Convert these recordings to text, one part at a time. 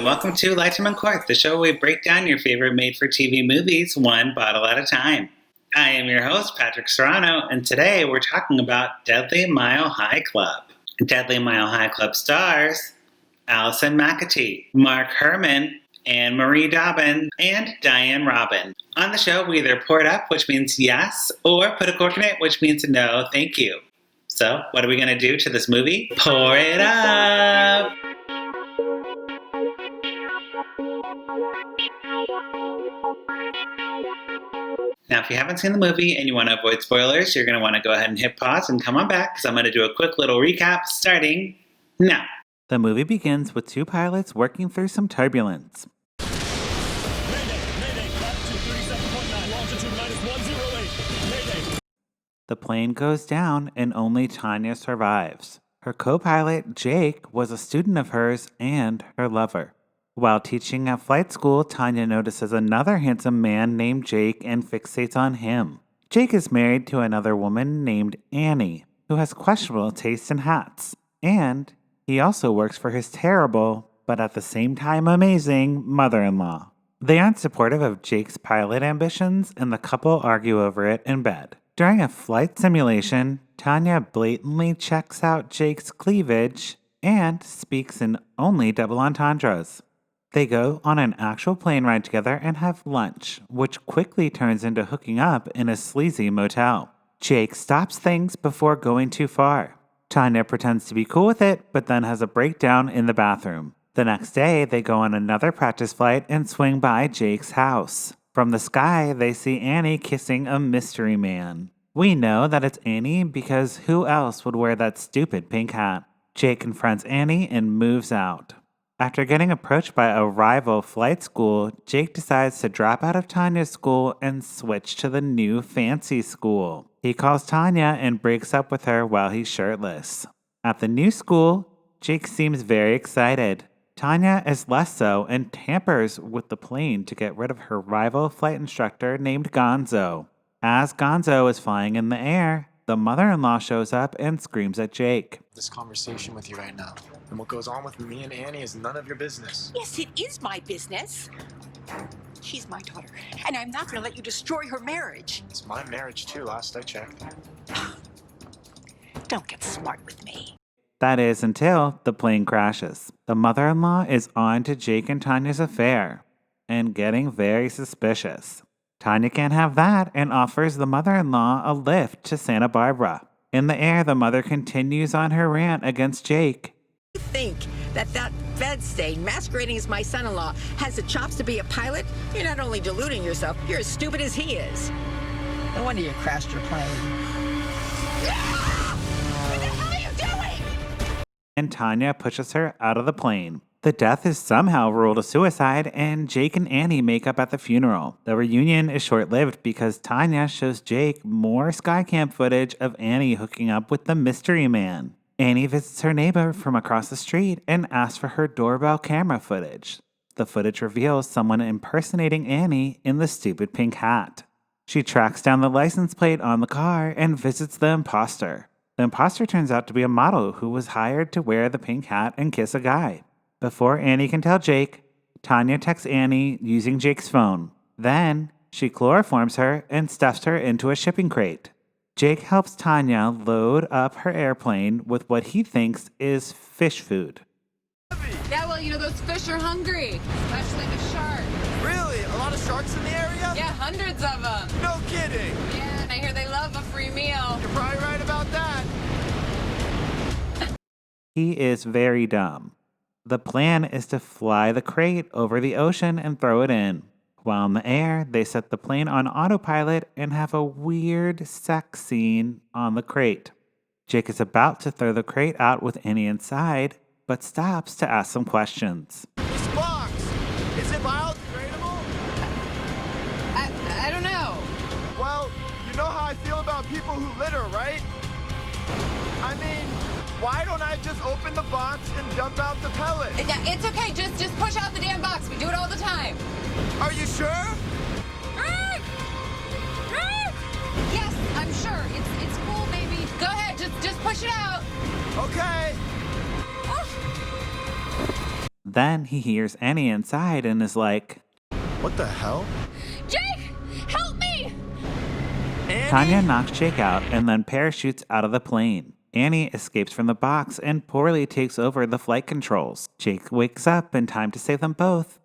and welcome to Lighterman Court, the show where we break down your favorite made-for-TV movies one bottle at a time. I am your host, Patrick Serrano, and today we're talking about Deadly Mile High Club. Deadly Mile High Club stars Allison McAtee, Marc Herrmann, Anne Marie Dobbins, and Diane Robin. On the show, we either pour it up, which means yes, or put a cork in it, which means no, thank you. So, what are we going to do to this movie? Pour it up! Now, if you haven't seen the movie and you want to avoid spoilers, you're going to want to go ahead and hit pause and come on back because I'm going to do a quick little recap starting now. The movie begins with two pilots working through some turbulence. The plane goes down and only Tanya survives. Her co-pilot, Jake, was a student of hers and her lover. While teaching at flight school, Tanya notices another handsome man named Jake and fixates on him. Jake is married to another woman named Annie, who has questionable taste in hats. And he also works for his terrible, but at the same time amazing, mother-in-law. They aren't supportive of Jake's pilot ambitions, and the couple argue over it in bed. During a flight simulation, Tanya blatantly checks out Jake's cleavage and speaks in only double entendres. They go on an actual plane ride together and have lunch, which quickly turns into hooking up in a sleazy motel. Jake stops things before going too far. Tanya pretends to be cool with it, but then has a breakdown in the bathroom. The next day, they go on another practice flight and swing by Jake's house. From the sky, they see Annie kissing a mystery man. We know that it's Annie because who else would wear that stupid pink hat? Jake confronts Annie and moves out. After getting approached by a rival flight school, Jake decides to drop out of Tanya's school and switch to the new fancy school. He calls Tanya and breaks up with her while he's shirtless. At the new school, Jake seems very excited. Tanya is less so and tampers with the plane to get rid of her rival flight instructor named Gonzo. As Gonzo is flying in the air, the mother-in-law shows up and screams at Jake. This conversation with you right now, and what goes on with me and Annie is none of your business. Yes, it is my business. She's my daughter, and I'm not going to let you destroy her marriage. It's my marriage too, last I checked. Don't get smart with me. That is until the plane crashes. The mother-in-law is on to Jake and Tanya's affair and getting very suspicious. Tanya can't have that and offers the mother-in-law a lift to Santa Barbara. In the air, the mother continues on her rant against Jake. You think that bed stain masquerading as my son-in-law has the chops to be a pilot? You're not only deluding yourself, you're as stupid as he is. No wonder you crashed your plane. What the hell are you doing? And Tanya pushes her out of the plane. The death is somehow ruled a suicide, and Jake and Annie make up at the funeral. The reunion is short-lived because Tanya shows Jake more Skycam footage of Annie hooking up with the mystery man. Annie visits her neighbor from across the street and asks for her doorbell camera footage. The footage reveals someone impersonating Annie in the stupid pink hat. She tracks down the license plate on the car and visits the imposter. The imposter turns out to be a model who was hired to wear the pink hat and kiss a guy. Before Annie can tell Jake, Tanya texts Annie using Jake's phone. Then, she chloroforms her and stuffs her into a shipping crate. Jake helps Tanya load up her airplane with what he thinks is fish food. Yeah, well, those fish are hungry, especially the shark. Really? A lot of sharks in the area? Yeah, hundreds of them. No kidding. Yeah, and I hear they love a free meal. You're probably right about that. He is very dumb. The plan is to fly the crate over the ocean and throw it in. While in the air, they set the plane on autopilot and have a weird sex scene on the crate. Jake is about to throw the crate out with Annie inside, but stops to ask some questions. This box, is it biodegradable? I don't know. Well, you know how I feel about people who litter, right? I mean, why don't I just open the box and dump out the pellet? Yeah, it's okay. Just push out the damn box. We do it all the time. Are you sure? Yes, I'm sure. It's cool, baby. Go ahead. Just push it out. Okay. Then he hears Annie inside and is like, What the hell? Jake, help me! Annie? Tanya knocks Jake out and then parachutes out of the plane. Annie escapes from the box and poorly takes over the flight controls. Jake wakes up in time to save them both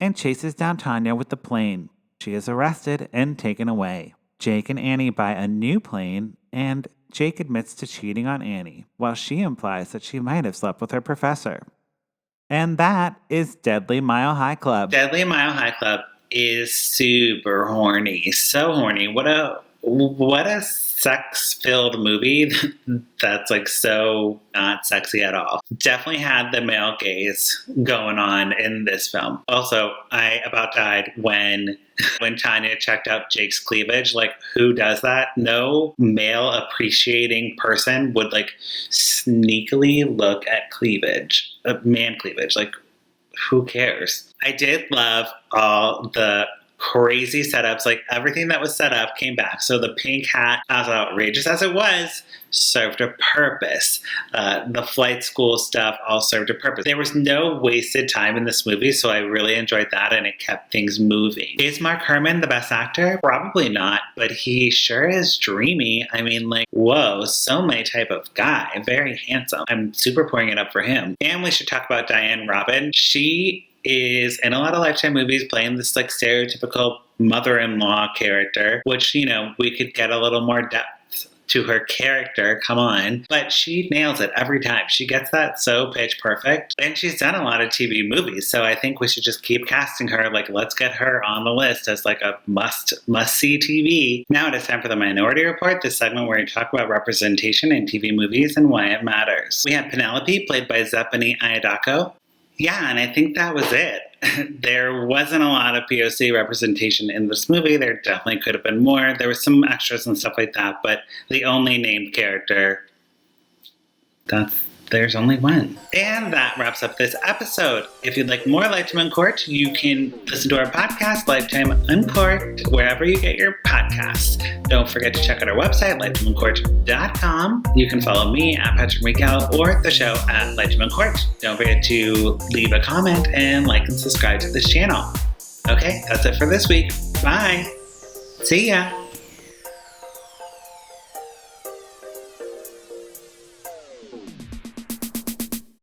and chases down Tanya with the plane. She is arrested and taken away. Jake and Annie buy a new plane, and Jake admits to cheating on Annie, while she implies that she might have slept with her professor. And that is Deadly Mile High Club. Deadly Mile High Club is super horny. So horny. What a sex-filled movie that's like so not sexy at all. Definitely had the male gaze going on in this film. Also, I about died when Tanya checked out Jake's cleavage. Like, who does that? No male appreciating person would like sneakily look at cleavage, man cleavage. Like, who cares? I did love all the crazy setups. Like, everything that was set up came back. So the pink hat, as outrageous as it was, served a purpose. The flight school stuff all served a purpose. There was no wasted time in this movie, so I really enjoyed that, and it kept things moving. Is Marc Herrmann the best actor? Probably not, but he sure is dreamy. I mean, like, whoa, so my type of guy. Very handsome. I'm super pouring it up for him. And we should talk about Diane Robin. She is in a lot of Lifetime movies playing this like stereotypical mother-in-law character, which, you know, we could get a little more depth to her character, come on. But she nails it every time. She gets that so pitch perfect. And she's done a lot of TV movies, so I think we should just keep casting her. Like, let's get her on the list as like a must-see TV. Now it is time for the Minority Report, this segment where we talk about representation in TV movies and why it matters. We had Penelope, played by Zephany Ayadako. Yeah, and I think that was it. There wasn't a lot of POC representation in this movie. There definitely could have been more. There was some extras and stuff like that, but the only named character, there's only one. And that wraps up this episode. If you'd like more Lifetime Uncorked, you can listen to our podcast, Lifetime Uncorked, wherever you get your podcasts. Don't forget to check out our website, lifetimeuncorked.com. You can follow me at Patrick Miguel or the show at Lifetime Uncorked. Don't forget to leave a comment and like and subscribe to this channel. Okay, that's it for this week. Bye. See ya.